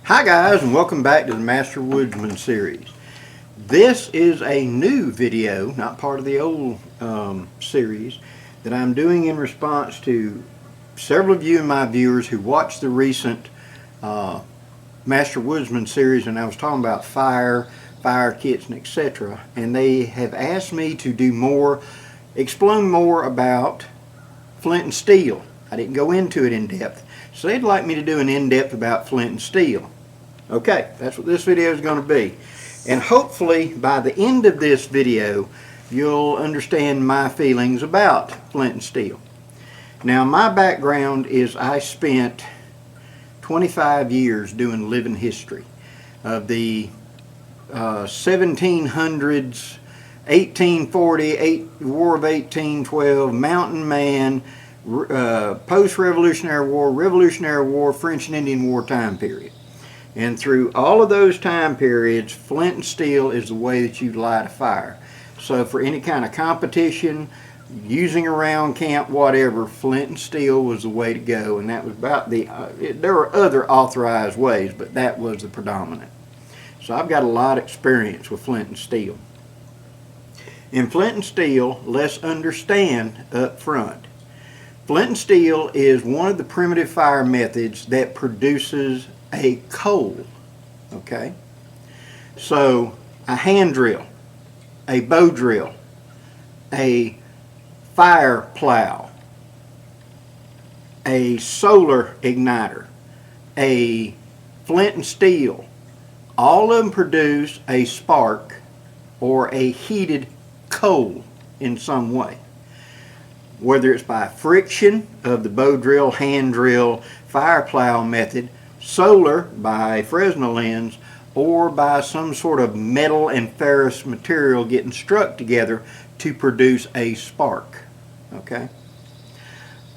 Hi guys, and welcome back to the MasterWoodsman series. This is a new video, not part of the old series, that I'm doing in response to several of you and my viewers who watched the recent MasterWoodsman series, and I was talking about fire kits and etc. And they have asked me to do more, explain more about flint and steel. I didn't go into it in depth, so they'd like me to do an in-depth about flint and steel. Okay, that's what this video is going to be. And hopefully by the end of this video you'll understand my feelings about flint and steel. Now my background is I spent 25 years doing living history of the 1700s, 1840, War of 1812, Mountain Man, post-Revolutionary War, Revolutionary War, French and Indian War time period. And through all of those time periods, flint and steel is the way that you light a fire. So for any kind of competition, using around camp, whatever, flint and steel was the way to go. And that was about the, there were other authorized ways, but that was the predominant. So I've got a lot of experience with flint and steel. In flint and steel, let's understand up front. Flint and steel is one of the primitive fire methods that produces a coal. Okay, so a hand drill, a bow drill, a fire plow, a solar igniter, a flint and steel, all of them produce a spark or a heated coal in some way. Whether it's by friction of the bow drill, hand drill, fire plow method, solar by Fresnel lens, or by some sort of metal and ferrous material getting struck together to produce a spark. Okay?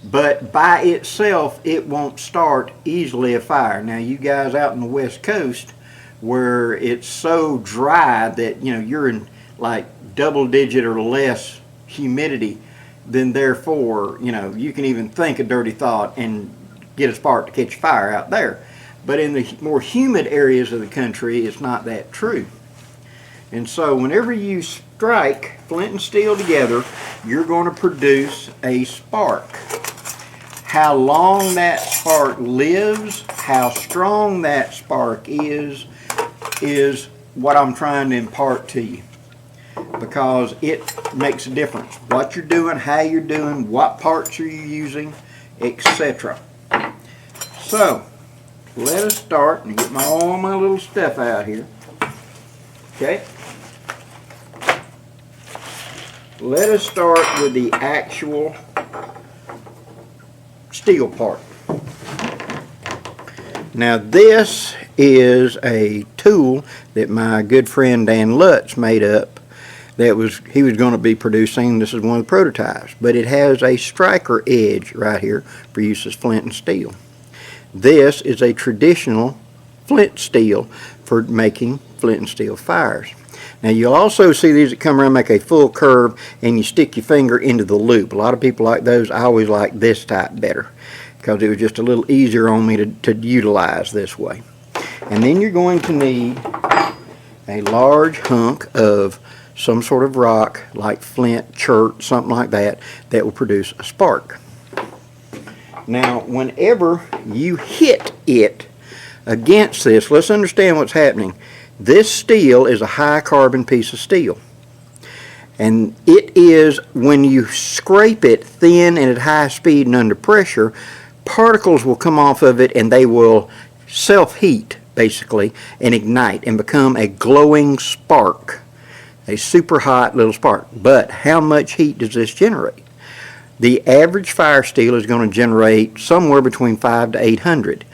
But by itself it won't start easily a fire. Now you guys out in the West Coast where it's so dry that you're in like double digit or less humidity, then therefore you can even think a dirty thought and get a spark to catch fire out there. But in the more humid areas of the country, it's not that true. And so whenever you strike flint and steel together, you're going to produce a spark. How long that spark lives, how strong that spark is what I'm trying to impart to you. Because it makes a difference. What you're doing, how you're doing, what parts are you using, etc. So, let us start and get all my little stuff out here. Okay. Let us start with the actual steel part. Now this is a tool that my good friend Dan Lutz made up that he was going to be producing. This is one of the prototypes, but it has a striker edge right here for use as flint and steel. This is a traditional flint steel for making flint and steel fires. Now you'll also see these that come around, make a full curve, and you stick your finger into the loop. A lot of people like those. I always like this type better because it was just a little easier on me to utilize this way. And then you're going to need a large hunk of some sort of rock like flint, chert, something like that, that will produce a spark. Now whenever you hit it against this, let's understand what's happening. This steel is a high carbon piece of steel, and it is, when you scrape it thin and at high speed and under pressure, particles will come off of it and they will self-heat basically and ignite and become a glowing spark, a super hot little spark. But how much heat does this generate? The average fire steel is going to generate somewhere between 500 to 800.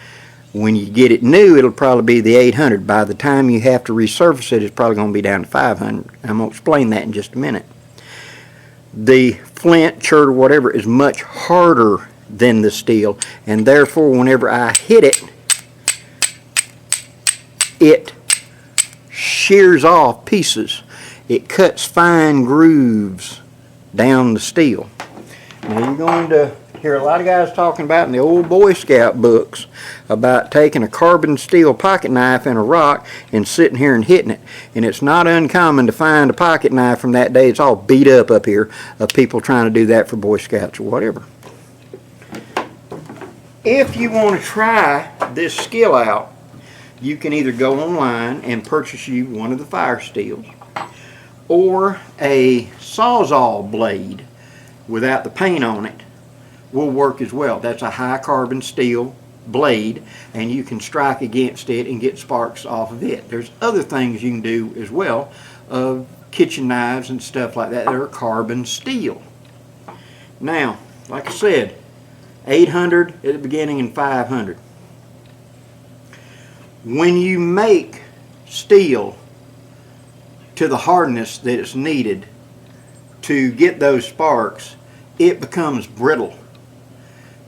When you get it new, it'll probably be the 800. By the time you have to resurface it, it's probably going to be down to 500. I'm going to explain that in just a minute. The flint, chert, or whatever is much harder than the steel, and therefore whenever I hit it, it shears off pieces. It cuts fine grooves down the steel. Now you're going to hear a lot of guys talking about in the old Boy Scout books about taking a carbon steel pocket knife and a rock and sitting here and hitting it. And it's not uncommon to find a pocket knife from that day. It's all beat up here of people trying to do that for Boy Scouts or whatever. If you want to try this skill out, you can either go online and purchase you one of the fire steels or a Sawzall blade without the paint on it will work as well. That's a high carbon steel blade, and you can strike against it and get sparks off of it. There's other things you can do as well, kitchen knives and stuff like that are carbon steel. Now, like I said, 800 at the beginning and 500. When you make steel to the hardness that is needed to get those sparks, it becomes brittle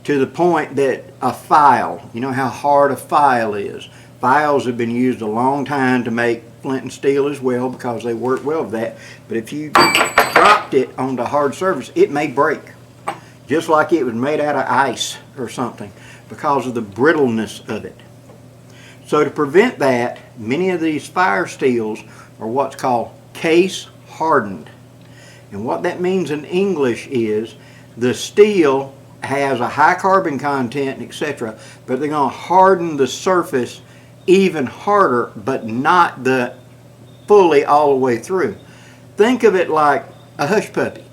to the point that a file, you know how hard a file is. Files have been used a long time to make flint and steel as well because they work well with that. But if you dropped it onto a hard surface, it may break. Just like it was made out of ice or something because of the brittleness of it. So to prevent that, many of these fire steels are what's called case hardened. And what that means in English is the steel has a high carbon content, etc., but they're going to harden the surface even harder, but not the fully all the way through. Think of it like a hush puppy.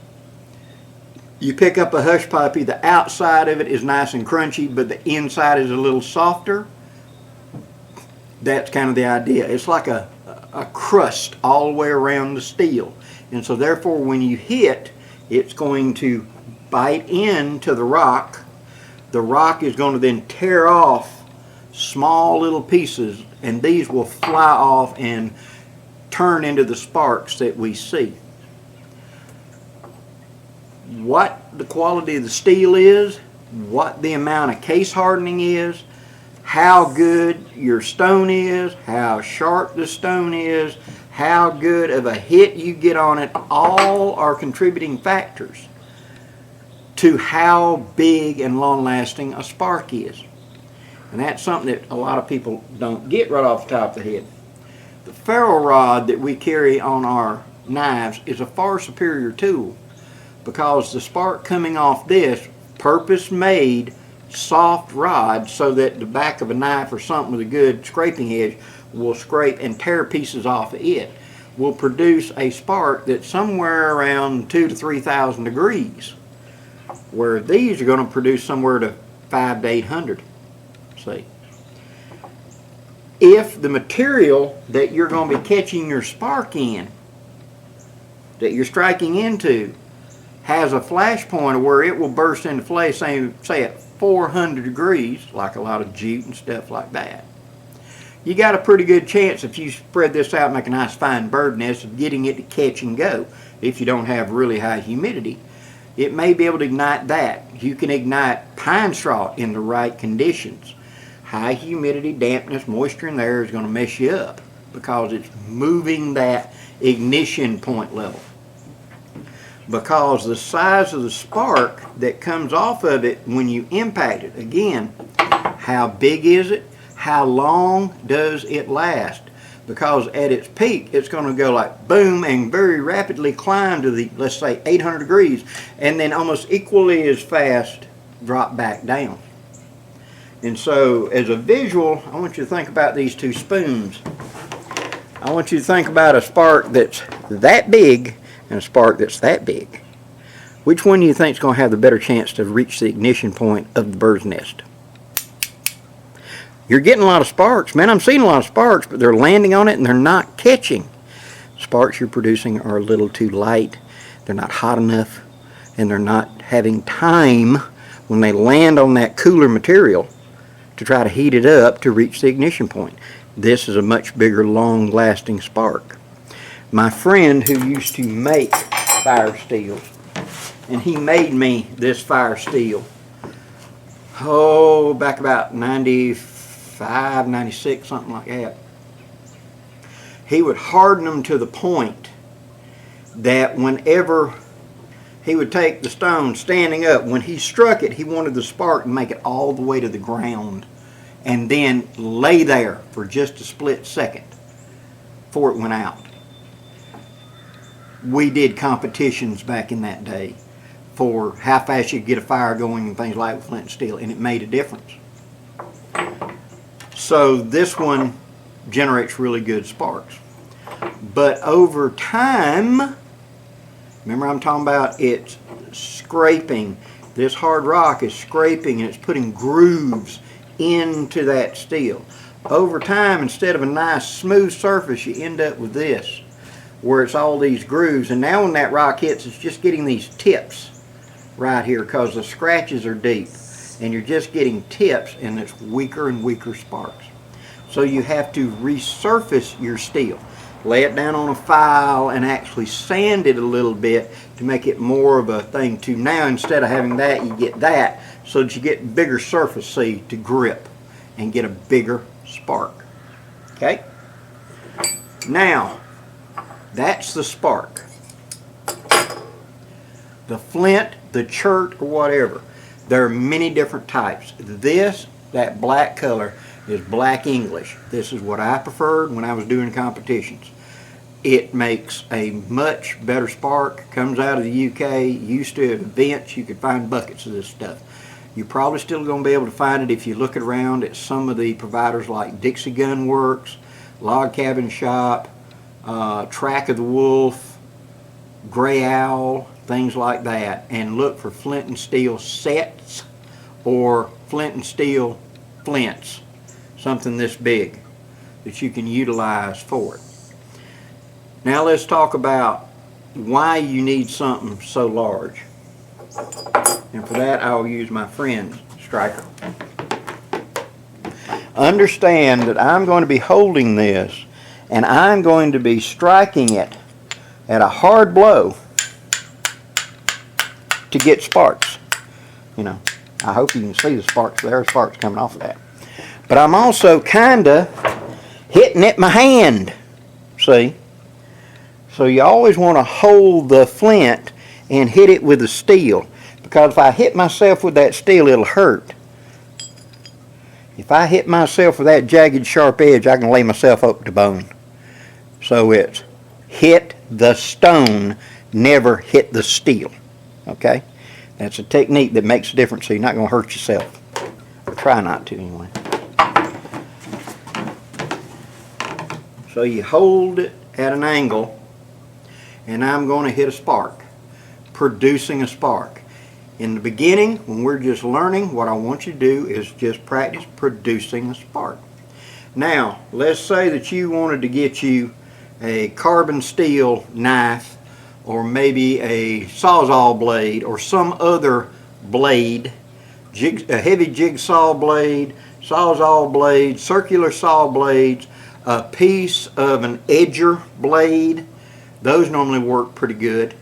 You pick up a hush puppy, the outside of it is nice and crunchy, but the inside is a little softer. That's kind of the idea. It's like a crust all the way around the steel. And so therefore when you hit, it's going to bite into the rock. The rock is going to then tear off small little pieces, and these will fly off and turn into the sparks that we see. What the quality of the steel is, what the amount of case hardening is, how good your stone is, how sharp the stone is, how good of a hit you get on it, all are contributing factors to how big and long-lasting a spark is. And that's something that a lot of people don't get right off the top of the head. The ferro rod that we carry on our knives is a far superior tool because the spark coming off this purpose-made soft rod so that the back of a knife or something with a good scraping edge will scrape and tear pieces off of it, will produce a spark that's somewhere around 2,000 to 3,000 degrees, where these are going to produce somewhere to 500 to 800. See, if the material that you're going to be catching your spark in, that you're striking into, has a flash point where it will burst into flame, say at 400 degrees, like a lot of jute and stuff like that, you got a pretty good chance if you spread this out and make a nice fine bird nest of getting it to catch and go. If you don't have really high humidity, it may be able to ignite that. You can ignite pine straw in the right conditions. High humidity, dampness, moisture in there is going to mess you up because it's moving that ignition point level. Because the size of the spark that comes off of it when you impact it, again, how big is it? How long does it last? Because at its peak, it's going to go like boom and very rapidly climb to the, let's say, 800 degrees, and then almost equally as fast drop back down. And so as a visual, I want you to think about these two spoons. I want you to think about a spark that's that big and a spark that's that big. Which one do you think is going to have the better chance to reach the ignition point of the bird's nest? You're getting a lot of sparks. Man, I'm seeing a lot of sparks, but they're landing on it and they're not catching. Sparks you're producing are a little too light. They're not hot enough, and they're not having time when they land on that cooler material to try to heat it up to reach the ignition point. This is a much bigger, long-lasting spark. My friend who used to make fire steels, and he made me this fire steel, back about 95, 96, something like that. He would harden them to the point that whenever he would take the stone standing up. When he struck it, he wanted the spark to make it all the way to the ground and then lay there for just a split second before it went out. We did competitions back in that day for how fast you could get a fire going and things like flint and steel, and it made a difference. So this one generates really good sparks. But over time, remember I'm talking about it's scraping. This hard rock is scraping and it's putting grooves into that steel. Over time, instead of a nice smooth surface, you end up with this, where it's all these grooves. And now when that rock hits, it's just getting these tips right here because the scratches are deep. And you're just getting tips, and it's weaker and weaker sparks. So you have to resurface your steel. Lay it down on a file and actually sand it a little bit to make it more of a thing to now. Instead of having that, you get that so that you get bigger surface, see, to grip and get a bigger spark. Okay? Now, that's the spark. The flint, the chert, or whatever. There are many different types. This, that black color, is black English. This is what I preferred when I was doing competitions. It makes a much better spark. Comes out of the UK. Used to at events, you could find buckets of this stuff. You're probably still going to be able to find it if you look around at some of the providers like Dixie Gun Works, Log Cabin Shop, Track of the Wolf, Gray Owl, things like that, and look for flint and steel sets or flint and steel flints, something this big that you can utilize for it. Now let's talk about why you need something so large. And for that, I'll use my friend's striker. Understand that I'm going to be holding this and I'm going to be striking it at a hard blow to get sparks. You know, I hope you can see the sparks. There are sparks coming off of that. But I'm also kind of hitting it in my hand. See? So you always want to hold the flint and hit it with the steel. Because if I hit myself with that steel, it'll hurt. If I hit myself with that jagged, sharp edge, I can lay myself up to bone. So it's hit the stone, never hit the steel. Okay? That's a technique that makes a difference, so you're not going to hurt yourself. Or try not to, anyway. So you hold it at an angle, and I'm going to hit a spark, producing a spark. In the beginning, when we're just learning, what I want you to do is just practice producing a spark. Now, let's say that you wanted to get you a carbon steel knife, or maybe a sawzall blade, or some other blade, a heavy jigsaw blade, sawzall blade, circular saw blades, a piece of an edger blade. Those normally work pretty good,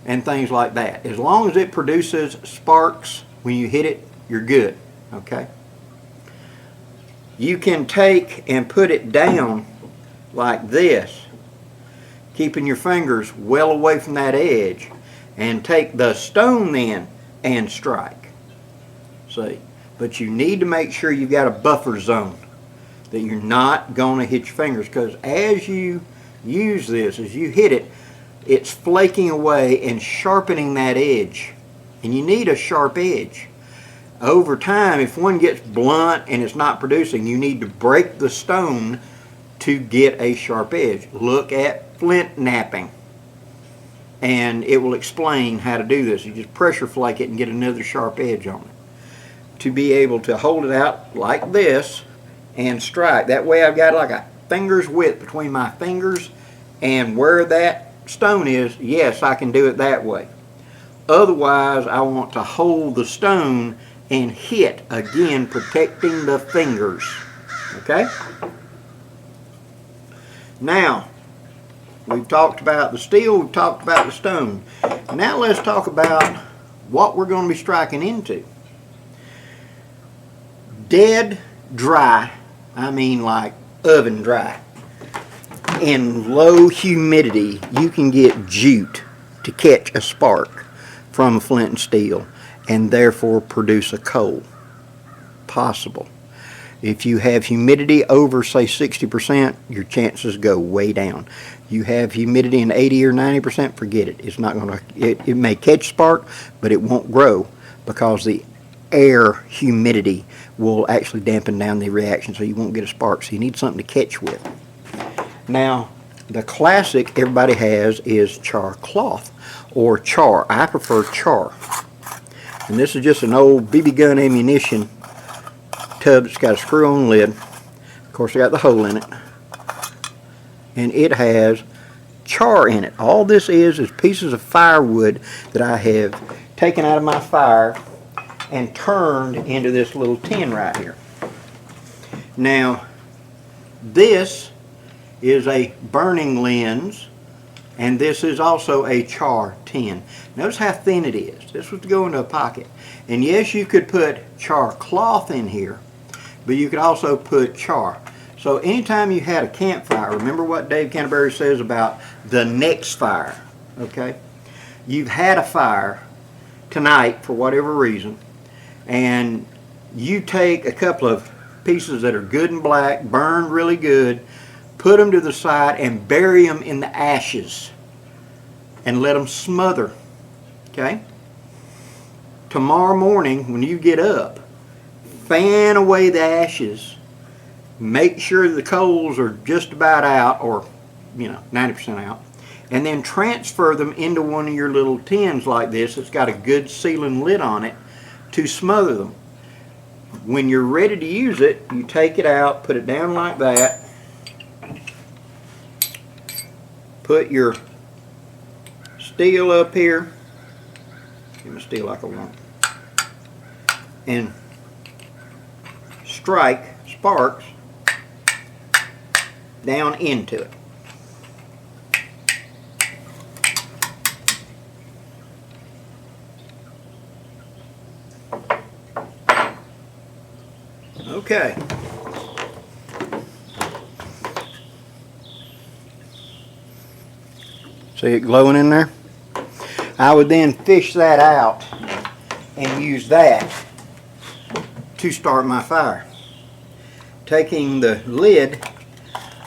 and things like that. As long as it produces sparks when you hit it, you're good. Okay? You can take and put it down like this, keeping your fingers well away from that edge, and take the stone then and strike. See? But you need to make sure you've got a buffer zone, that you're not going to hit your fingers, because as you use this, as you hit it, it's flaking away and sharpening that edge. And you need a sharp edge. Over time, if one gets blunt and it's not producing, you need to break the stone to get a sharp edge. Look at flint knapping, and it will explain how to do this. You just pressure flake it and get another sharp edge on it. To be able to hold it out like this and strike. That way I've got like a finger's width between my fingers and where that stone is. Yes, I can do it that way. Otherwise, I want to hold the stone and hit, again, protecting the fingers. Okay? Now, we've talked about the steel, we've talked about the stone. Now let's talk about what we're going to be striking into. Dead dry, I mean like oven dry, in low humidity, you can get jute to catch a spark from flint and steel and therefore produce a coal. Possible. If you have humidity over, say, 60%, your chances go way down. You have humidity in 80 or 90%, forget it. It's not going to, it may catch spark, but it won't grow because the air humidity will actually dampen down the reaction, so you won't get a spark. So you need something to catch with. Now, the classic everybody has is Char Cloth or Char. I prefer Char. And this is just an old BB gun ammunition tub that's got a screw-on lid. Of course, I got the hole in it. And it has char in it. All this is pieces of firewood that I have taken out of my fire and turned into this little tin right here. Now, this is a burning lens, and this is also a char tin. Notice how thin it is. This was to go into a pocket. And yes, you could put char cloth in here, but you could also put char. So anytime you had a campfire, remember what Dave Canterbury says about the next fire, okay? You've had a fire tonight for whatever reason, and you take a couple of pieces that are good and black, burned really good, put them to the side and bury them in the ashes and let them smother, okay? Tomorrow morning when you get up, fan away the ashes, make sure the coals are just about out, or 90% out, and then transfer them into one of your little tins like this that's got a good sealing lid on it to smother them. When you're ready to use it, you take it out, put it down like that, put your steel up here, get my steel like I want, and strike sparks down into it. Okay. See it glowing in there? I would then fish that out and use that to start my fire. Taking the lid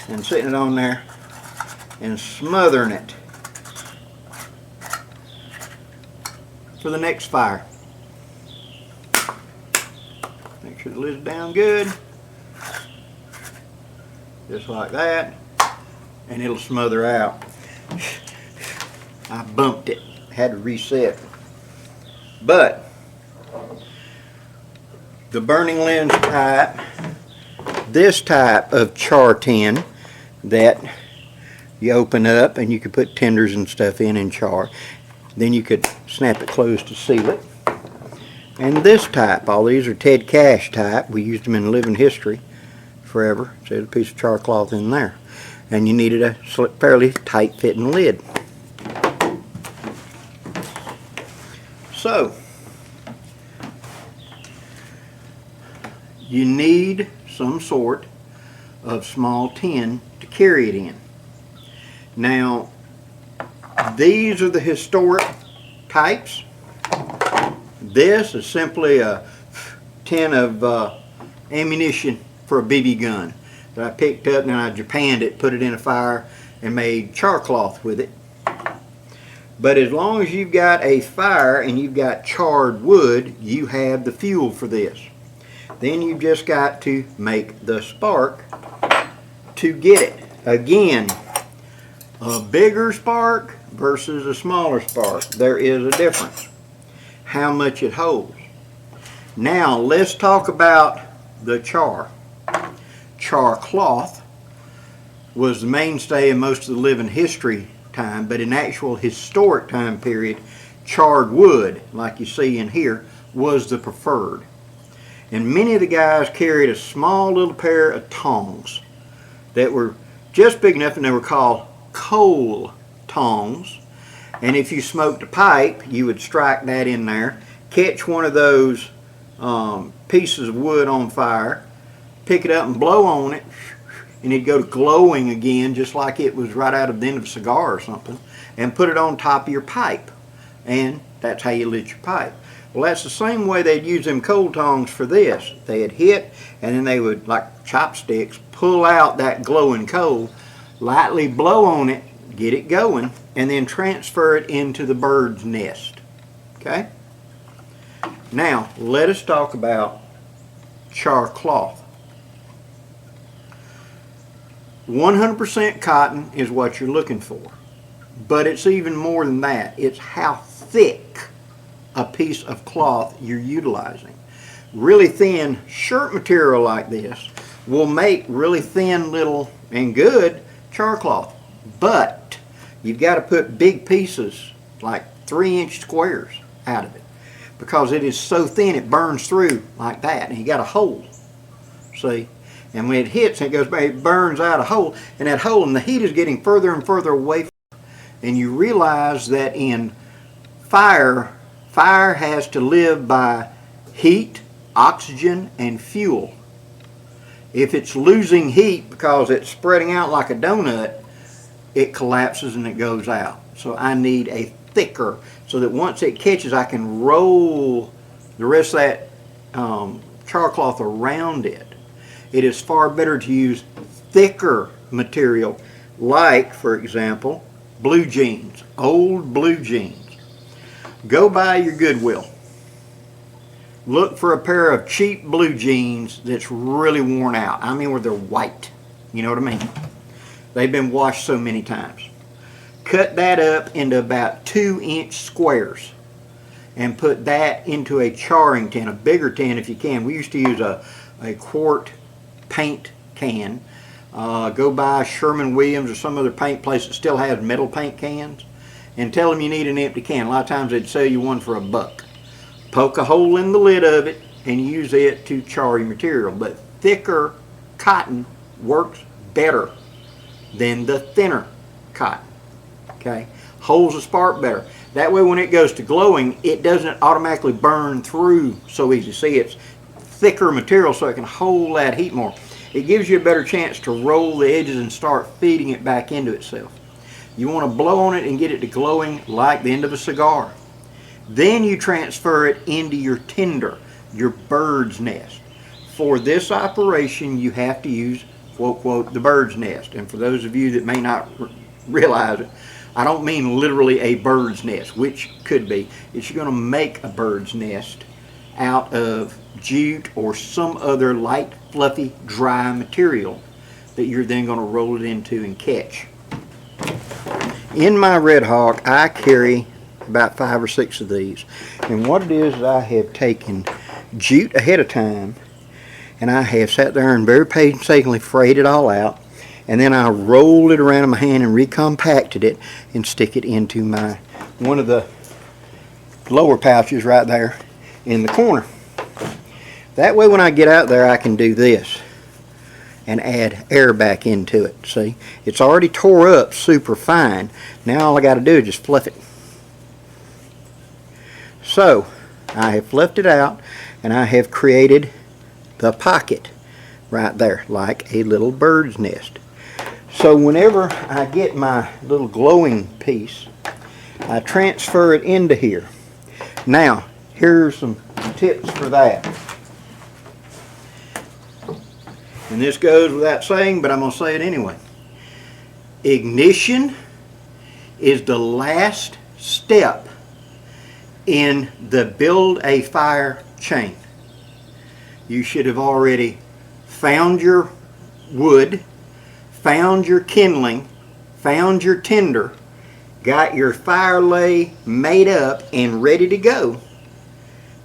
and sitting it on there and smothering it for the next fire. Make sure the lid's down good, just like that, and it'll smother out. I bumped it, had to reset. But the burning lens type, this type of char tin that you open up and you could put tenders and stuff in char, then you could snap it closed to seal it. And this type, all these are Ted Cash type. We used them in living history forever. So there's a piece of char cloth in there. And you needed a fairly tight fitting lid. So, you need some sort of small tin to carry it in. Now, these are the historic types. This is simply a tin of ammunition for a BB gun that I picked up and I Japanned it, put it in a fire, and made char cloth with it. But as long as you've got a fire and you've got charred wood, you have the fuel for this. Then you've just got to make the spark to get it. Again, a bigger spark versus a smaller spark, there is a difference. How much it holds. Now let's talk about the char. Char cloth was the mainstay in most of the living history time, but in actual historic time period, charred wood, like you see in here, was the preferred. And many of the guys carried a small little pair of tongs that were just big enough, and they were called coal tongs. And if you smoked a pipe, you would strike that in there, catch one of those pieces of wood on fire, pick it up and blow on it, and it'd go to glowing again, just like it was right out of the end of a cigar or something, and put it on top of your pipe, and That's how you lit your pipe. Well, that's the same way they'd use them coal tongs for this. They'd hit, and then they would, like chopsticks, pull out that glowing coal, lightly blow on it, get it going, and then transfer it into the bird's nest. Okay? Now, let us talk about char cloth. 100% cotton is what you're looking for, but it's even more than that. It's how thick a piece of cloth you're utilizing. Really thin shirt material like this will make really thin little and good char cloth, but you've got to put big pieces like 3-inch squares out of it, because it is so thin it burns through like that, and you got a hole, see, and when it hits and it goes back, it burns out a hole, and that hole, and the heat is getting further and further away from it. And you realize that in fire has to live by heat, oxygen, and fuel. If it's losing heat because it's spreading out like a donut, it collapses and it goes out. So I need a thicker, so that once it catches, I can roll the rest of that char cloth around it. It is far better to use thicker material, like, for example, blue jeans, old blue jeans. Go buy your Goodwill. Look for a pair of cheap blue jeans that's really worn out. I mean, where they're white. You know what I mean? They've been washed so many times. Cut that up into about 2-inch squares and put that into a charring tin, a bigger tin if you can. We used to use a quart paint can. Go buy Sherman-Williams or some other paint place that still has metal paint cans, and tell them you need an empty can. A lot of times they'd sell you one for $1. Poke a hole in the lid of it and use it to char your material. But thicker cotton works better than the thinner cotton. Okay, holds the spark better. That way when it goes to glowing, it doesn't automatically burn through so easy. See, it's thicker material so it can hold that heat more. It gives you a better chance to roll the edges and start feeding it back into itself. You want to blow on it and get it to glowing like the end of a cigar. Then you transfer it into your tinder, your bird's nest. For this operation, you have to use, quote, quote, the bird's nest. And for those of you that may not realize it, I don't mean literally a bird's nest, which could be. It's you're going to make a bird's nest out of jute or some other light, fluffy, dry material that you're then going to roll it into and catch. In my Red Hawk, I carry about 5 or 6 of these. And what it is I have taken jute ahead of time, and I have sat there and very painstakingly frayed it all out, and then I rolled it around in my hand and recompacted it and stick it into my one of the lower pouches right there in the corner. That way when I get out there I can do this and add air back into it. See, it's already tore up super fine. Now all I got to do is just fluff it. So I have fluffed it out and I have created the pocket right there like a little bird's nest. So whenever I get my little glowing piece, I transfer it into here. Now here's some tips for that. And this goes without saying, but I'm going to say it anyway. Ignition is the last step in the build a fire chain. You should have already found your wood, found your kindling, found your tinder, got your fire lay made up and ready to go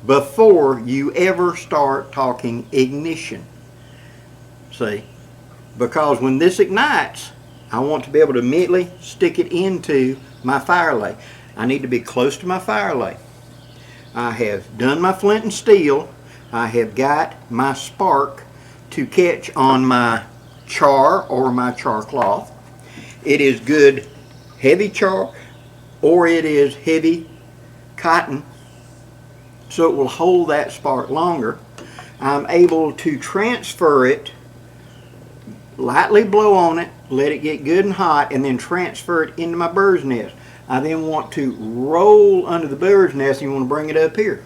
before you ever start talking ignition. See, because when this ignites, I want to be able to immediately stick it into my fire lay. I need to be close to my fire lay. I have done my flint and steel. I have got my spark to catch on my char or my char cloth. It is good heavy char or it is heavy cotton, so it will hold that spark longer. I'm able to transfer it lightly blow on it, let it get good and hot, and then transfer it into my bird's nest. I then want to roll under the bird's nest, and you want to bring it up here.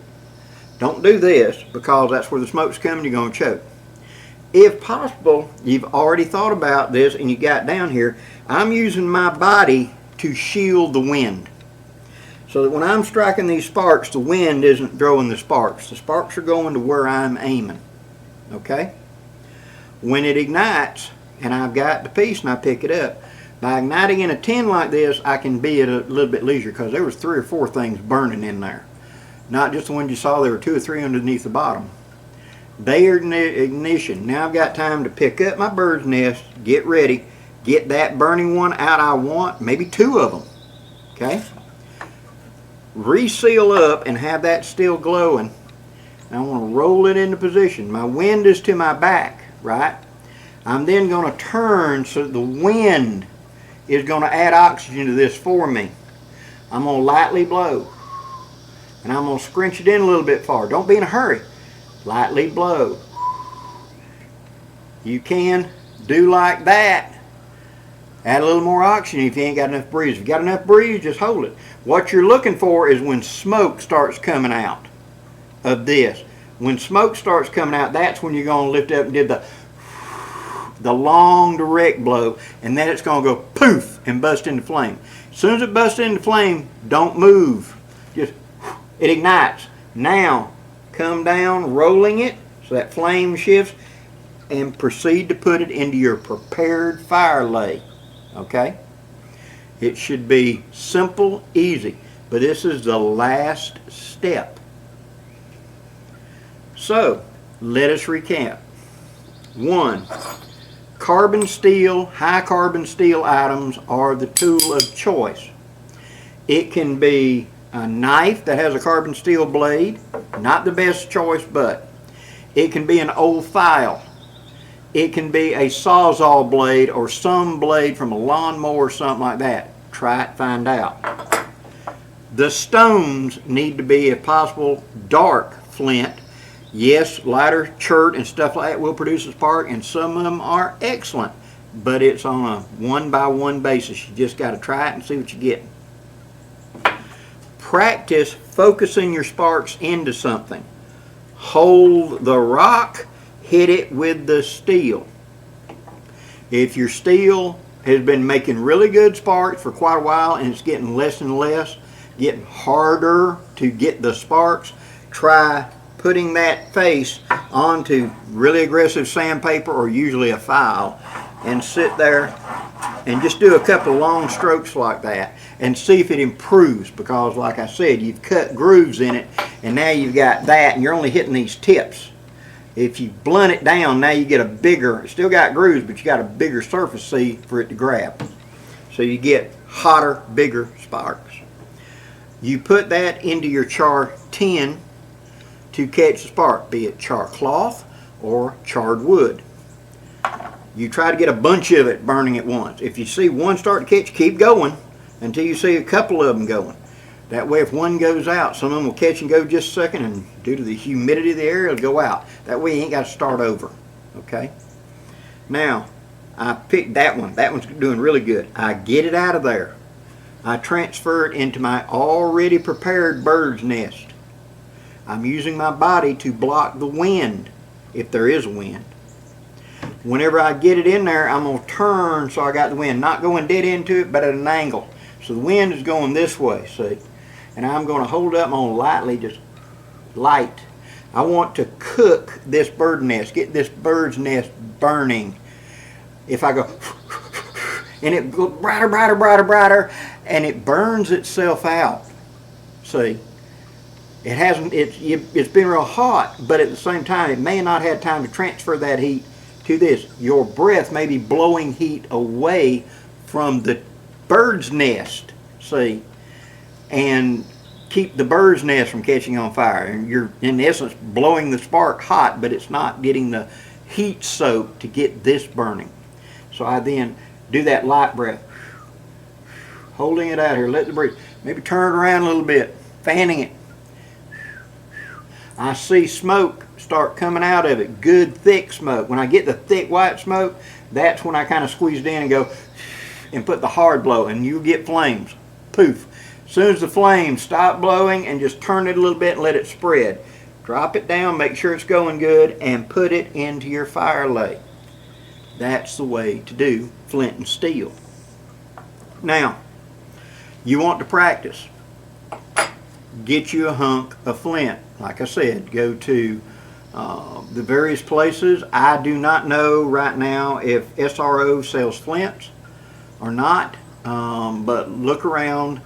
Don't do this, because that's where the smoke's coming, you're going to choke. If possible, you've already thought about this and you got down here, I'm using my body to shield the wind. So that when I'm striking these sparks, the wind isn't throwing the sparks. The sparks are going to where I'm aiming. Okay? When it ignites, and I've got the piece and I pick it up, by igniting in a tin like this, I can be at a little bit leisure, because there was 3 or 4 things burning in there. Not just the ones you saw, there were 2 or 3 underneath the bottom. They are in ignition. Now I've got time to pick up my bird's nest, get ready, get that burning one out I want, maybe 2 of them. Okay? Reseal up and have that still glowing. I want to roll it into position. My wind is to my back, right? I'm then going to turn so that the wind is going to add oxygen to this for me. I'm going to lightly blow. And I'm going to scrunch it in a little bit farther. Don't be in a hurry. Lightly blow. You can do like that. Add a little more oxygen if you ain't got enough breeze. If you got enough breeze, just hold it. What you're looking for is when smoke starts coming out of this. When smoke starts coming out, that's when you're going to lift up and do the long direct blow, and then it's going to go poof and bust into flame. As soon as it busts into flame, don't move. Just it ignites. Now come down, rolling it so that flame shifts, and proceed to put it into your prepared fire lay. Okay? It should be simple, easy, but this is the last step. So, let us recap. 1. Carbon steel, high carbon steel items are the tool of choice. It can be a knife that has a carbon steel blade, not the best choice, but it can be an old file. It can be a sawzall blade or some blade from a lawnmower or something like that. Try it, find out. The stones need to be, if possible, dark flint. Yes, lighter chert and stuff like that will produce a spark, and some of them are excellent, but it's on a one-by-one basis. You just got to try it and see what you get. Practice focusing your sparks into something. Hold the rock, hit it with the steel. If your steel has been making really good sparks for quite a while and it's getting less and less, getting harder to get the sparks, try putting that face onto really aggressive sandpaper or usually a file and sit there and just do a couple of long strokes like that and see if it improves, because like I said, you've cut grooves in it and now you've got that and you're only hitting these tips. If you blunt it down, now you get a bigger, still got grooves, but you got a bigger surface C for it to grab. So you get hotter, bigger sparks. You put that into your char tin to catch the spark, be it char cloth or charred wood. You try to get a bunch of it burning at once. If you see one start to catch, keep going until you see a couple of them going. That way if one goes out, some of them will catch and go just a second, and due to the humidity of the air, it'll go out. That way you ain't got to start over. Okay? Now, I picked that one. That one's doing really good. I get it out of there. I transfer it into my already prepared bird's nest. I'm using my body to block the wind, if there is a wind. Whenever I get it in there, I'm going to turn so I got the wind, not going dead into it, but at an angle. So the wind is going this way, see? And I'm going to hold up, I'm going to lightly just light. I want to cook this bird nest, get this bird's nest burning. If I go, and it goes brighter, brighter, brighter, brighter, and it burns itself out, see? It hasn't, it's been real hot, but at the same time, it may not have time to transfer that heat to this. Your breath may be blowing heat away from the bird's nest, see, and keep the bird's nest from catching on fire. And you're, in essence, blowing the spark hot, but it's not getting the heat soak to get this burning. So I then do that light breath, holding it out here, let the breeze, maybe turn it around a little bit, fanning it. I see smoke start coming out of it, good thick smoke. When I get the thick white smoke, That's when I kind of squeezed in and go and put the hard blow, and you get flames. Poof. As soon as the flames stop blowing, and just turn it a little bit and let it spread. Drop it down, make sure it's going good, and put it into your fire lay. That's the way to do flint and steel. Now, you want to practice. Get you a hunk of flint. Like I said, go to the various places. I do not know right now if SRO sells flints or not, but look around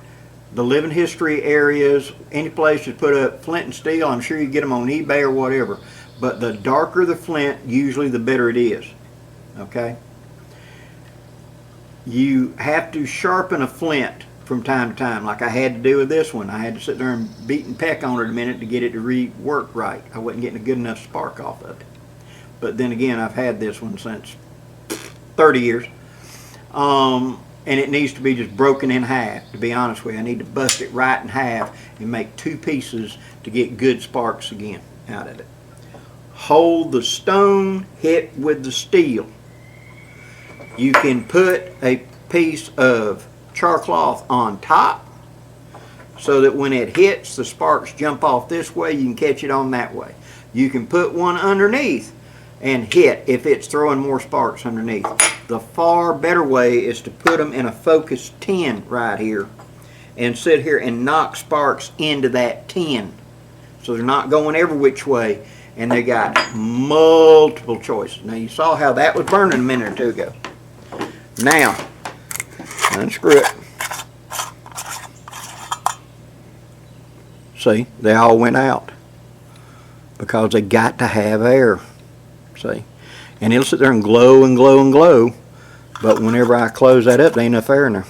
the living history areas, any place to put up flint and steel. I'm sure you get them on eBay or whatever, but the darker the flint, usually the better it is. Okay, you have to sharpen a flint from time to time, like I had to do with this one. I had to sit there and beat and peck on it a minute to get it to work right. I wasn't getting a good enough spark off of it. But then again, I've had this one since 30 years. And it needs to be just broken in half, to be honest with you. I need to bust it right in half and make two pieces to get good sparks again out of it. Hold the stone, hit with the steel. You can put a piece of char cloth on top so that when it hits, the sparks jump off this way, you can catch it on that way. You can put one underneath and hit if it's throwing more sparks underneath. The far better way is to put them in a focused tin right here and sit here and knock sparks into that tin, so they're not going every which way, and they got multiple choices. Now you saw how that was burning a minute or two ago. Now unscrew it. See, they all went out because they got to have air. See, and it'll sit there and glow and glow and glow, but whenever I close that up, there ain't enough air in there,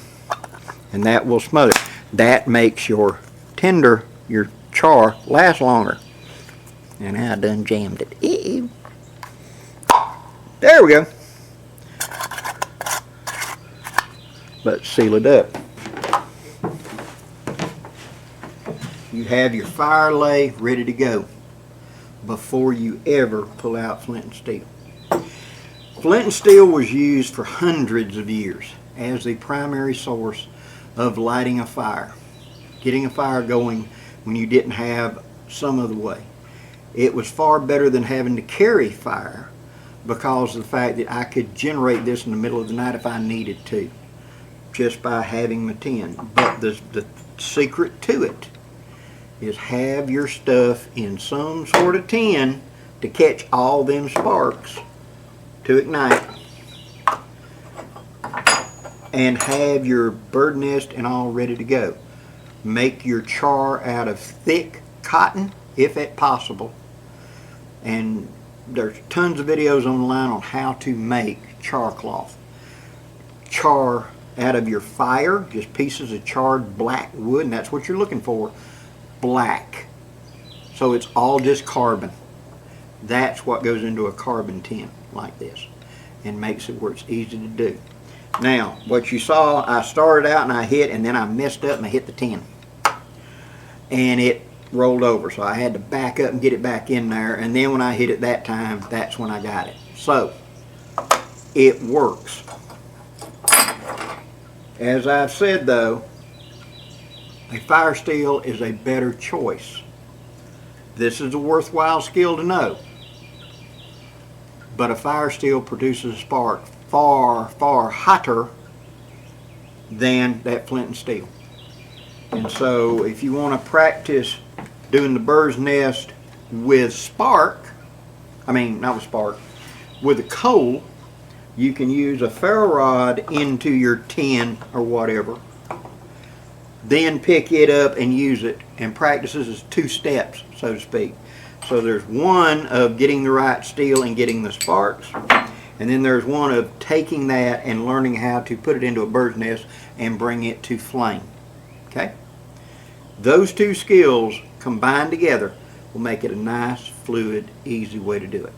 and that will smother it. That makes your tinder, your char, last longer. And I done jammed it. Ew. There we go. Let's seal it up. You have your fire lay ready to go before you ever pull out flint and steel. Flint and steel was used for hundreds of years as the primary source of lighting a fire, getting a fire going when you didn't have some other way. It was far better than having to carry fire because of the fact that I could generate this in the middle of the night if I needed to, just by having my tin. But the secret to it is have your stuff in some sort of tin to catch all them sparks to ignite, and have your bird nest and all ready to go. Make your char out of thick cotton if at possible, and there's tons of videos online on how to make char cloth. Char out of your fire, just pieces of charred black wood, and that's what you're looking for. Black. So it's all just carbon. That's what goes into a carbon tin like this and makes it where it's easy to do. Now, what you saw, I started out and I hit, and then I messed up and I hit the tin. And it rolled over, so I had to back up and get it back in there, and then when I hit it that time, that's when I got it. So, it works. As I've said though, a fire steel is a better choice. This is a worthwhile skill to know. But a fire steel produces a spark far, far hotter than that flint and steel. And so if you want to practice doing the bird's nest with with a coal, you can use a ferro rod into your tin or whatever, then pick it up and use it, and practices as two steps, so to speak. So there's one of getting the right steel and getting the sparks, and then there's one of taking that and learning how to put it into a bird's nest and bring it to flame. Okay? Those two skills combined together will make it a nice, fluid, easy way to do it.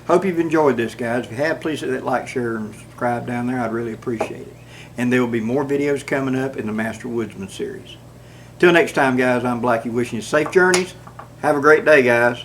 Hope you've enjoyed this, guys. If you have, please hit that like, share, and subscribe down there. I'd really appreciate it. And there will be more videos coming up in the Master Woodsman series. Till next time, guys, I'm Blackie, wishing you safe journeys. Have a great day, guys.